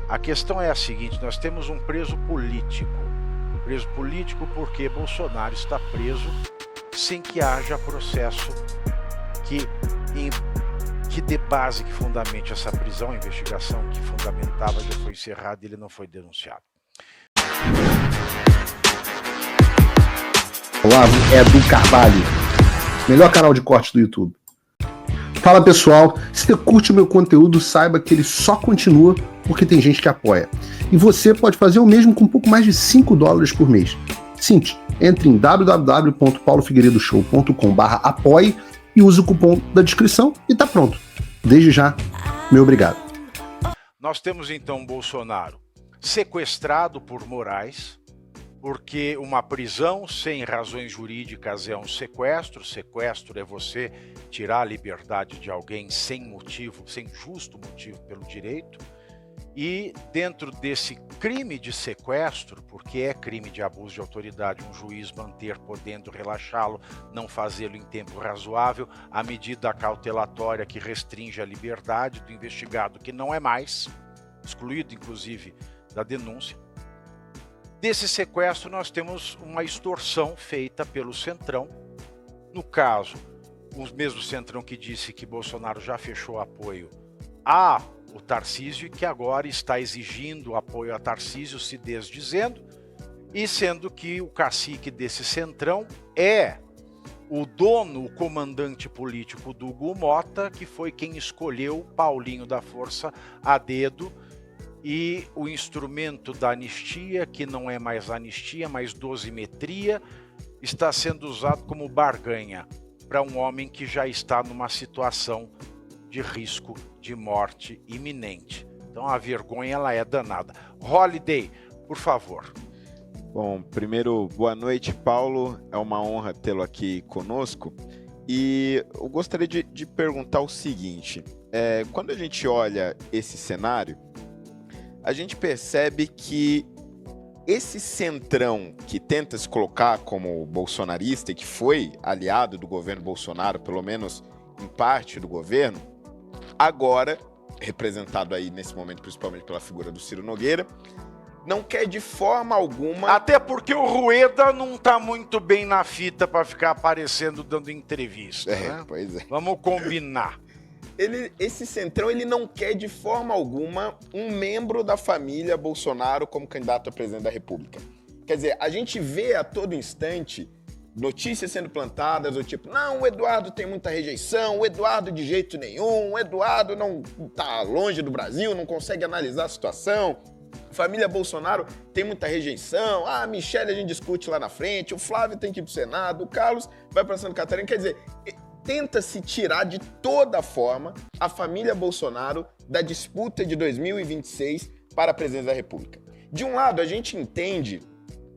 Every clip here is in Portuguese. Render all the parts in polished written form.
A questão é a seguinte: nós temos um preso político. Preso político porque Bolsonaro está preso sem que haja processo que dê base, que fundamente essa prisão. A investigação que fundamentava já foi encerrada e ele não foi denunciado. Olá, é do Carvalho, melhor canal de corte do YouTube. Fala pessoal, se você curte o meu conteúdo, saiba que ele só continua porque tem gente que apoia. E você pode fazer o mesmo com um pouco mais de $5 por mês. Simples, entre em www.paulofigueiredoshow.com/apoie e use o cupom da descrição e tá pronto. Desde já, meu obrigado. Nós temos então Bolsonaro sequestrado por Moraes, porque uma prisão sem razões jurídicas é um sequestro. Sequestro é você tirar a liberdade de alguém sem motivo, sem justo motivo pelo direito. E dentro desse crime de sequestro, porque é crime de abuso de autoridade, um juiz manter podendo relaxá-lo, não fazê-lo em tempo razoável, a medida cautelatória que restringe a liberdade do investigado, que não é mais, excluído inclusive da denúncia. Desse sequestro nós temos uma extorsão feita pelo Centrão. No caso, o mesmo Centrão que disse que Bolsonaro já fechou apoio a o Tarcísio, que agora está exigindo apoio a Tarcísio, se desdizendo, e sendo que o cacique desse Centrão é o dono, o comandante político do Hugo Mota, que foi quem escolheu Paulinho da Força a dedo, e o instrumento da anistia, que não é mais anistia, mas dosimetria, está sendo usado como barganha para um homem que já está numa situação de risco de morte iminente. Então a vergonha ela é danada. Holliday, por favor. Bom, primeiro, boa noite, Paulo. É uma honra tê-lo aqui conosco. E eu gostaria de perguntar o seguinte: quando a gente olha esse cenário, a gente percebe que esse centrão que tenta se colocar como bolsonarista e que foi aliado do governo Bolsonaro, pelo menos em parte do governo, agora, representado aí nesse momento principalmente pela figura do Ciro Nogueira, não quer de forma alguma... Até porque o Rueda não tá muito bem na fita para ficar aparecendo dando entrevista, né? Pois é. Vamos combinar. Esse centrão, ele não quer de forma alguma um membro da família Bolsonaro como candidato a presidente da República. Quer dizer, a gente vê a todo instante notícias sendo plantadas do tipo, não, o Eduardo tem muita rejeição, o Eduardo de jeito nenhum, o Eduardo não tá longe do Brasil, não consegue analisar a situação, a família Bolsonaro tem muita rejeição, a Michelle a gente discute lá na frente, o Flávio tem que ir pro Senado, o Carlos vai pra Santa Catarina, quer dizer, tenta-se tirar de toda forma a família Bolsonaro da disputa de 2026 para a presidência da República. De um lado, a gente entende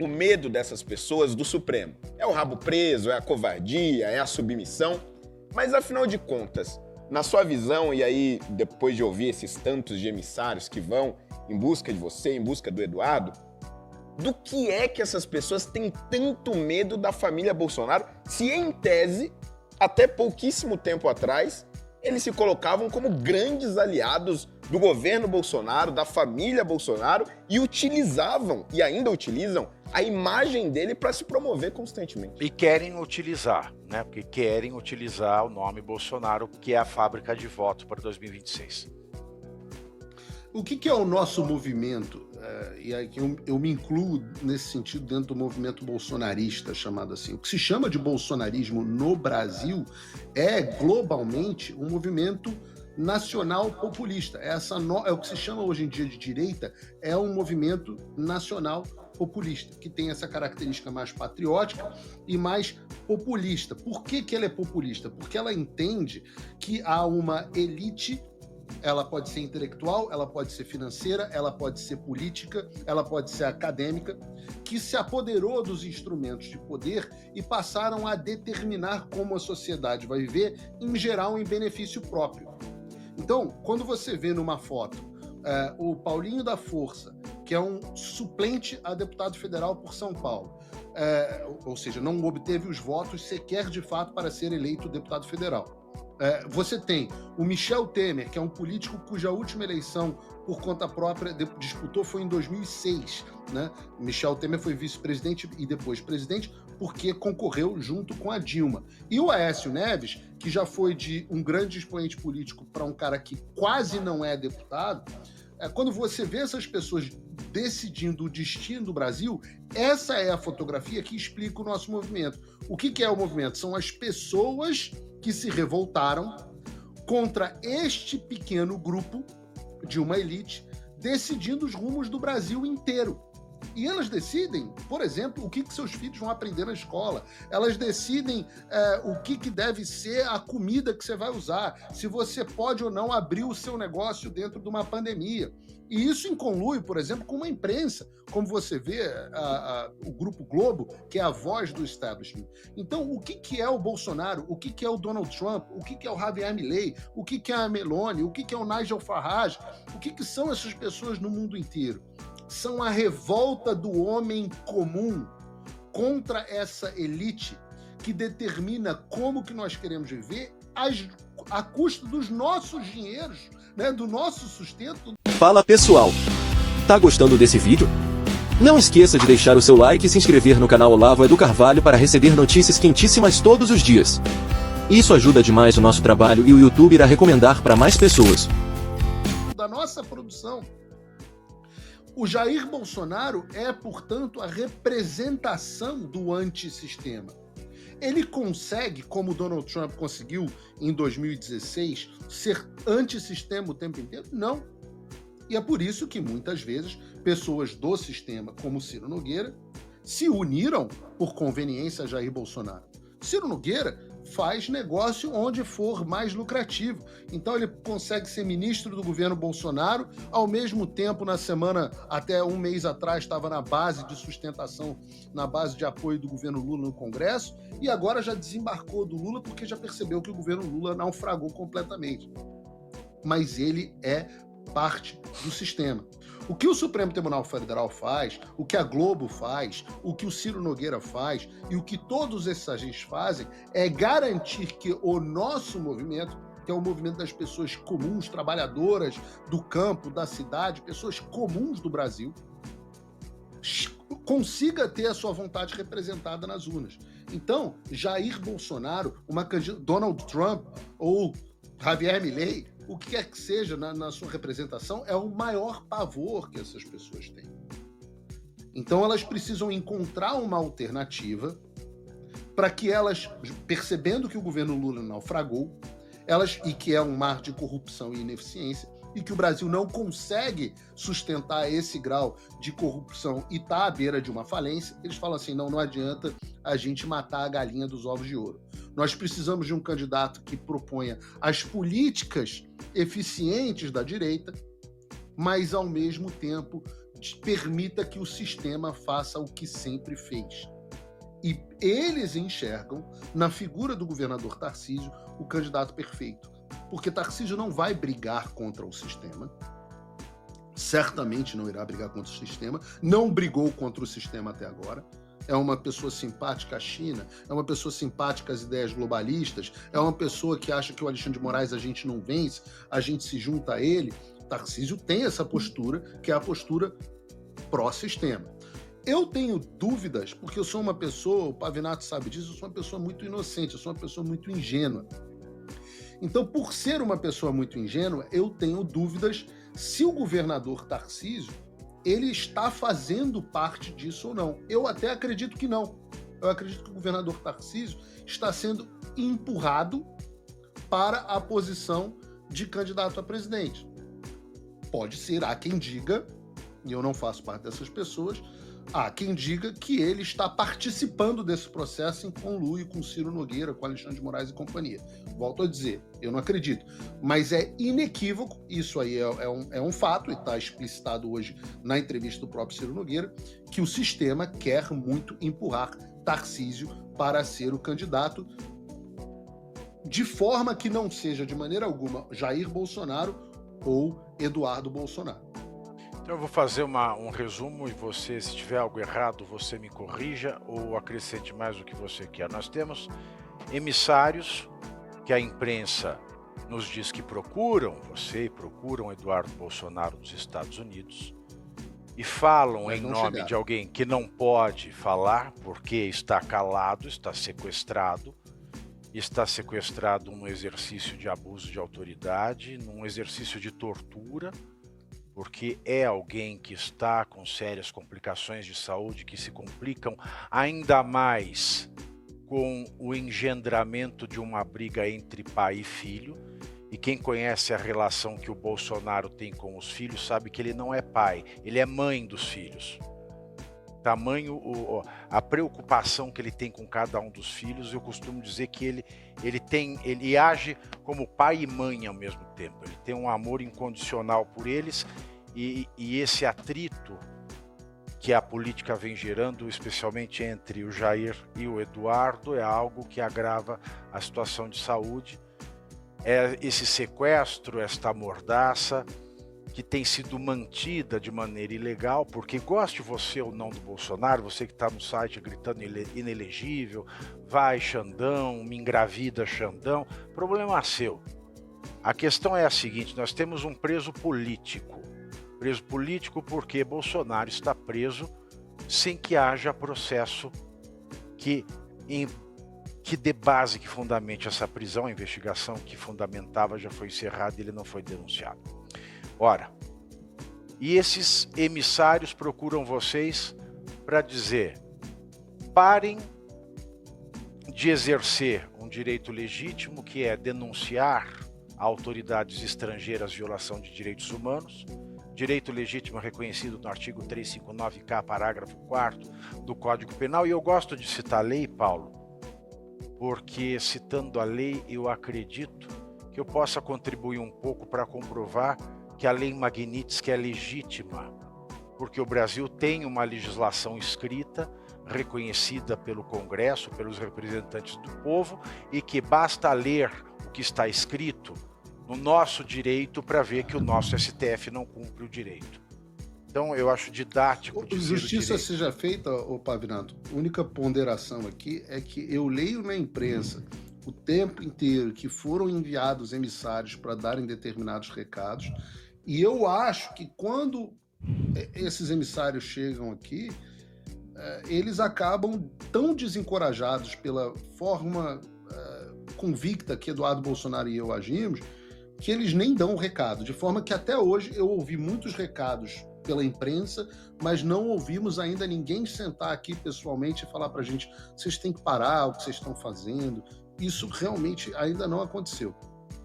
o medo dessas pessoas do Supremo. É o rabo preso, é a covardia, é a submissão. Mas, afinal de contas, na sua visão, e aí depois de ouvir esses tantos de emissários que vão em busca de você, em busca do Eduardo, do que é que essas pessoas têm tanto medo da família Bolsonaro, se em tese, até pouquíssimo tempo atrás, eles se colocavam como grandes aliados do governo Bolsonaro, da família Bolsonaro, e utilizavam, e ainda utilizam, a imagem dele para se promover constantemente. E querem utilizar, né? Porque querem utilizar o nome Bolsonaro, que é a fábrica de voto para 2026. O que é o nosso movimento? E aqui eu me incluo nesse sentido dentro do movimento bolsonarista, chamado assim. O que se chama de bolsonarismo no Brasil é globalmente um movimento nacional populista. É o que se chama hoje em dia de direita, é um movimento nacional populista, que tem essa característica mais patriótica e mais populista. Por que ela é populista? Porque ela entende que há uma elite. Ela pode ser intelectual, ela pode ser financeira, ela pode ser política, ela pode ser acadêmica, que se apoderou dos instrumentos de poder e passaram a determinar como a sociedade vai viver, em geral, em benefício próprio. Então, quando você vê numa foto o Paulinho da Força, que é um suplente a deputado federal por São Paulo, ou seja, não obteve os votos sequer de fato para ser eleito deputado federal. Você tem o Michel Temer, que é um político cuja última eleição por conta própria disputou foi em 2006. Né? Michel Temer foi vice-presidente e depois presidente porque concorreu junto com a Dilma. E o Aécio Neves, que já foi de um grande expoente político para um cara que quase não é deputado, quando você vê essas pessoas decidindo o destino do Brasil, essa é a fotografia que explica o nosso movimento. O que é o movimento? São as pessoas que se revoltaram contra este pequeno grupo de uma elite decidindo os rumos do Brasil inteiro. E elas decidem, por exemplo, o que seus filhos vão aprender na escola. Elas decidem o que deve ser a comida que você vai usar, se você pode ou não abrir o seu negócio dentro de uma pandemia. E isso em conluio, por exemplo, com uma imprensa, como você vê o Grupo Globo, que é a voz do establishment. Então, o que é o Bolsonaro? O que é o Donald Trump? O que é o Javier Milei? O que é a Meloni? O que é o Nigel Farage? O que são essas pessoas no mundo inteiro? São a revolta do homem comum contra essa elite que determina como que nós queremos viver a custo dos nossos dinheiros, né, do nosso sustento. Fala pessoal, tá gostando desse vídeo? Não esqueça de deixar o seu like e se inscrever no canal Olavo Edu Carvalho para receber notícias quentíssimas todos os dias. Isso ajuda demais o nosso trabalho e o YouTube irá recomendar para mais pessoas. Da nossa produção. O Jair Bolsonaro é, portanto, a representação do antissistema. Ele consegue, como Donald Trump conseguiu em 2016, ser antissistema o tempo inteiro? Não. E é por isso que, muitas vezes, pessoas do sistema, como Ciro Nogueira, se uniram por conveniência a Jair Bolsonaro. Ciro Nogueira faz negócio onde for mais lucrativo. Então ele consegue ser ministro do governo Bolsonaro, ao mesmo tempo, na semana, até um mês atrás, estava na base de sustentação, na base de apoio do governo Lula no Congresso, e agora já desembarcou do Lula porque já percebeu que o governo Lula naufragou completamente. Mas ele é parte do sistema. O que o Supremo Tribunal Federal faz, o que a Globo faz, o que o Ciro Nogueira faz e o que todos esses agentes fazem é garantir que o nosso movimento, que é o movimento das pessoas comuns, trabalhadoras do campo, da cidade, pessoas comuns do Brasil, consiga ter a sua vontade representada nas urnas. Então, Jair Bolsonaro, Donald Trump ou Javier Milei, o que quer que seja na sua representação, é o maior pavor que essas pessoas têm. Então elas precisam encontrar uma alternativa para que elas, percebendo que o governo Lula naufragou, e que é um mar de corrupção e ineficiência, e que o Brasil não consegue sustentar esse grau de corrupção e está à beira de uma falência, eles falam assim, não adianta a gente matar a galinha dos ovos de ouro. Nós precisamos de um candidato que proponha as políticas eficientes da direita, mas, ao mesmo tempo, permita que o sistema faça o que sempre fez. E eles enxergam, na figura do governador Tarcísio, o candidato perfeito. Porque Tarcísio não vai brigar contra o sistema, certamente não irá brigar contra o sistema, não brigou contra o sistema até agora, é uma pessoa simpática à China, é uma pessoa simpática às ideias globalistas, é uma pessoa que acha que o Alexandre de Moraes a gente não vence, a gente se junta a ele. Tarcísio tem essa postura, que é a postura pró-sistema. Eu tenho dúvidas, porque eu sou uma pessoa, o Pavinato sabe disso, eu sou uma pessoa muito inocente, eu sou uma pessoa muito ingênua. Então, por ser uma pessoa muito ingênua, eu tenho dúvidas se o governador Tarcísio ele está fazendo parte disso ou não. Eu até acredito que não. Eu acredito que o governador Tarcísio está sendo empurrado para a posição de candidato a presidente. Pode ser, há quem diga, e eu não faço parte dessas pessoas, há quem diga que ele está participando desse processo em conluio com Ciro Nogueira, com Alexandre de Moraes e companhia. Volto a dizer, eu não acredito. Mas é inequívoco, isso aí é um fato, e está explicitado hoje na entrevista do próprio Ciro Nogueira, que o sistema quer muito empurrar Tarcísio para ser o candidato, de forma que não seja de maneira alguma Jair Bolsonaro ou Eduardo Bolsonaro. Então eu vou fazer um resumo e você, se tiver algo errado, você me corrija ou acrescente mais o que você quer. Nós temos emissários que a imprensa nos diz que procuram você e procuram Eduardo Bolsonaro nos Estados Unidos e falam Mas em não nome chegaram. de alguém que não pode falar porque está calado, está sequestrado num exercício de abuso de autoridade, num exercício de tortura, porque é alguém que está com sérias complicações de saúde que se complicam ainda mais com o engendramento de uma briga entre pai e filho. E quem conhece a relação que o Bolsonaro tem com os filhos sabe que ele não é pai, ele é mãe dos filhos. Tamanho a preocupação que ele tem com cada um dos filhos, eu costumo dizer que ele age como pai e mãe ao mesmo tempo. Ele tem um amor incondicional por eles e esse atrito que a política vem gerando, especialmente entre o Jair e o Eduardo, é algo que agrava a situação de saúde. É esse sequestro, esta mordaça, que tem sido mantida de maneira ilegal, porque goste você ou não do Bolsonaro, você que está no site gritando inelegível, vai Xandão, me engravida Xandão, problema seu. A questão é a seguinte, nós temos um preso político porque Bolsonaro está preso sem que haja processo que dê base, que fundamente essa prisão, a investigação que fundamentava já foi encerrada e ele não foi denunciado. Ora, e esses emissários procuram vocês para dizer: parem de exercer um direito legítimo, que é denunciar a autoridades estrangeiras violação de direitos humanos, direito legítimo reconhecido no artigo 359-K, parágrafo 4º do Código Penal. E eu gosto de citar a lei, Paulo, porque citando a lei eu acredito que eu possa contribuir um pouco para comprovar que a lei Magnitsky é legítima, porque o Brasil tem uma legislação escrita, reconhecida pelo Congresso, pelos representantes do povo, e que basta ler o que está escrito no nosso direito para ver que o nosso STF não cumpre o direito. Então eu acho didático dizer Justiça seja feita, Pavinato. A única ponderação aqui é que eu leio na imprensa o tempo inteiro que foram enviados emissários para darem determinados recados, e eu acho que quando esses emissários chegam aqui, eles acabam tão desencorajados pela forma convicta que Eduardo Bolsonaro e eu agimos, que eles nem dão o recado, de forma que até hoje eu ouvi muitos recados pela imprensa, mas não ouvimos ainda ninguém sentar aqui pessoalmente e falar para a gente: vocês têm que parar o que vocês estão fazendo. Isso realmente ainda não aconteceu.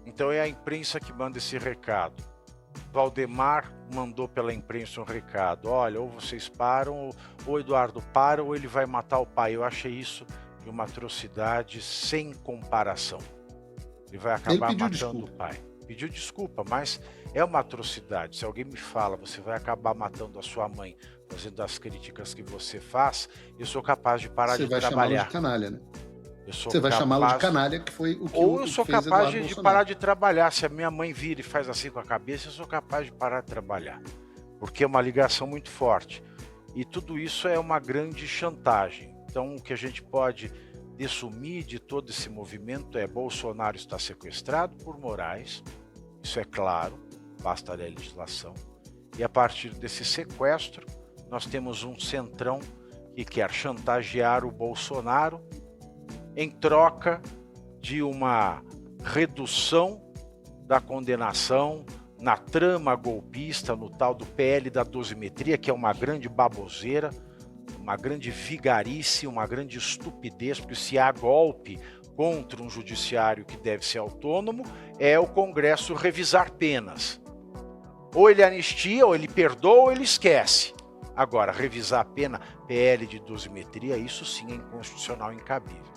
Então é a imprensa que manda esse recado. Valdemar mandou pela imprensa um recado: olha, ou vocês param, ou Eduardo para, ou ele vai matar o pai. Eu achei isso de uma atrocidade sem comparação. Ele vai acabar matando o pai. Pediu desculpa, mas é uma atrocidade. Se alguém me fala: você vai acabar matando a sua mãe fazendo as críticas que você faz, eu sou capaz de parar de trabalhar. Você vai chamá-lo de canalha, né? Você vai chamá-lo de canalha, que foi o que ou eu sou capaz de parar de trabalhar. Se a minha mãe vira e faz assim com a cabeça, eu sou capaz de parar de trabalhar. Porque é uma ligação muito forte. E tudo isso é uma grande chantagem. Então o que a gente pode desumir de todo esse movimento é: Bolsonaro está sequestrado por Moraes, isso é claro, basta ler a legislação, e a partir desse sequestro nós temos um centrão que quer chantagear o Bolsonaro em troca de uma redução da condenação na trama golpista, no tal do PL da dosimetria, que é uma grande baboseira, uma grande vigarice, uma grande estupidez, porque se há golpe contra um judiciário que deve ser autônomo, é o Congresso revisar penas. Ou ele anistia, ou ele perdoa, ou ele esquece. Agora, revisar a pena, PL de dosimetria, isso sim é inconstitucional e incabível.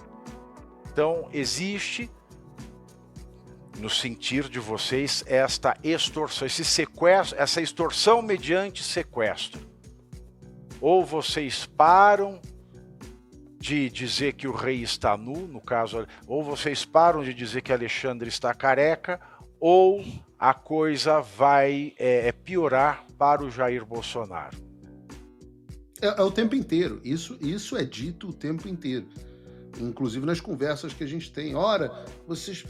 Então, existe, no sentir de vocês, esta extorsão, esse sequestro, essa extorsão mediante sequestro. Ou vocês param de dizer que o rei está nu, no caso, ou vocês param de dizer que Alexandre está careca, ou a coisa vai piorar para o Jair Bolsonaro. É o tempo inteiro, isso é dito o tempo inteiro. inclusive nas conversas que a gente tem. Ora,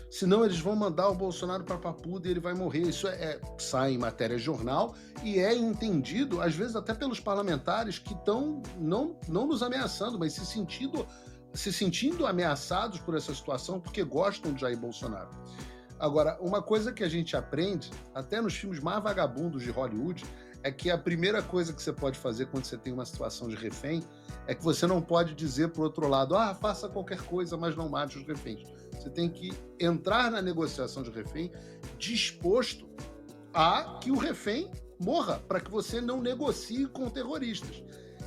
senão eles vão mandar o Bolsonaro para Papuda e ele vai morrer. Isso sai em matéria de jornal e é entendido, às vezes até pelos parlamentares que estão não nos ameaçando, mas se sentindo ameaçados por essa situação porque gostam de Jair Bolsonaro. Agora, uma coisa que a gente aprende, até nos filmes mais vagabundos de Hollywood, é que a primeira coisa que você pode fazer quando você tem uma situação de refém é que você não pode dizer para o outro lado, faça qualquer coisa, mas não mate os reféns. Você tem que entrar na negociação de refém disposto a que o refém morra, para que você não negocie com terroristas.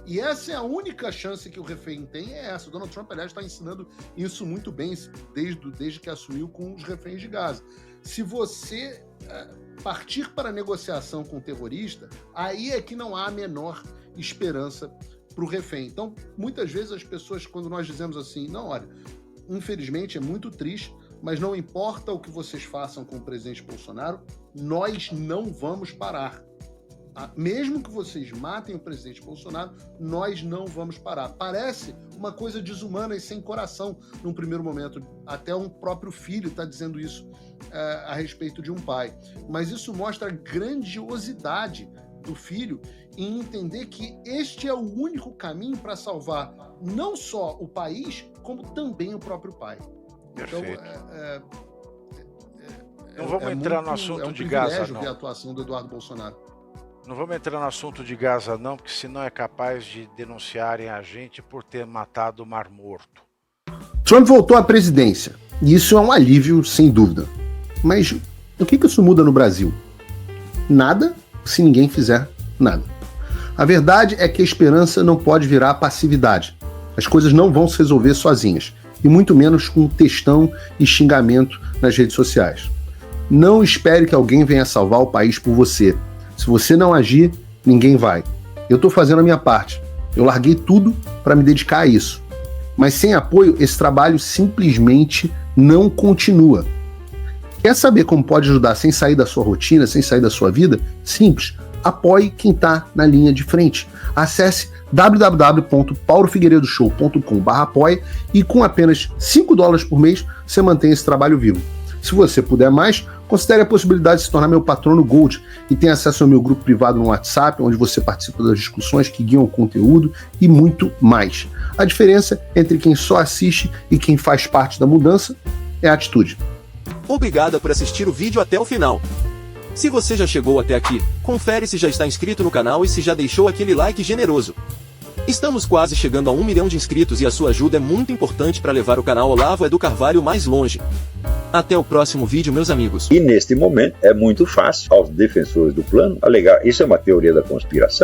E essa é a única chance que o refém tem, é essa. O Donald Trump, aliás, está ensinando isso muito bem desde que assumiu com os reféns de Gaza. Se você partir para a negociação com o terrorista, aí é que não há a menor esperança para o refém. Então, muitas vezes as pessoas, quando nós dizemos assim, não, olha, infelizmente é muito triste, mas não importa o que vocês façam com o presidente Bolsonaro, nós não vamos parar. Mesmo que vocês matem o presidente Bolsonaro, nós não vamos parar. Parece uma coisa desumana e sem coração num primeiro momento. Até um próprio filho está dizendo isso a respeito de um pai. Mas isso mostra a grandiosidade do filho em entender que este é o único caminho para salvar não só o país, como também o próprio pai. Perfeito. Então, não vamos entrar no assunto de Gaza, não. Ver a atuação do Eduardo Bolsonaro. Não vamos entrar no assunto de Gaza, não, porque senão é capaz de denunciarem a gente por ter matado o Mar Morto. Trump voltou à presidência, e isso é um alívio, sem dúvida. Mas o que isso muda no Brasil? Nada, se ninguém fizer nada. A verdade é que a esperança não pode virar passividade. As coisas não vão se resolver sozinhas, e muito menos com textão e xingamento nas redes sociais. Não espere que alguém venha salvar o país por você. Se você não agir, ninguém vai. Eu estou fazendo a minha parte. Eu larguei tudo para me dedicar a isso. Mas sem apoio, esse trabalho simplesmente não continua. Quer saber como pode ajudar sem sair da sua rotina, sem sair da sua vida? Simples. Apoie quem está na linha de frente. Acesse www.paulofigueiredoshow.com/apoie e com apenas $5 por mês você mantém esse trabalho vivo. Se você puder mais, considere a possibilidade de se tornar meu patrono Gold e tenha acesso ao meu grupo privado no WhatsApp, onde você participa das discussões que guiam o conteúdo e muito mais. A diferença entre quem só assiste e quem faz parte da mudança é a atitude. Obrigado por assistir o vídeo até o final. Se você já chegou até aqui, confere se já está inscrito no canal e se já deixou aquele like generoso. Estamos quase chegando a 1 milhão de inscritos e a sua ajuda é muito importante para levar o canal Olavo Edu Carvalho mais longe. Até o próximo vídeo, meus amigos. E neste momento é muito fácil aos defensores do plano alegar isso é uma teoria da conspiração.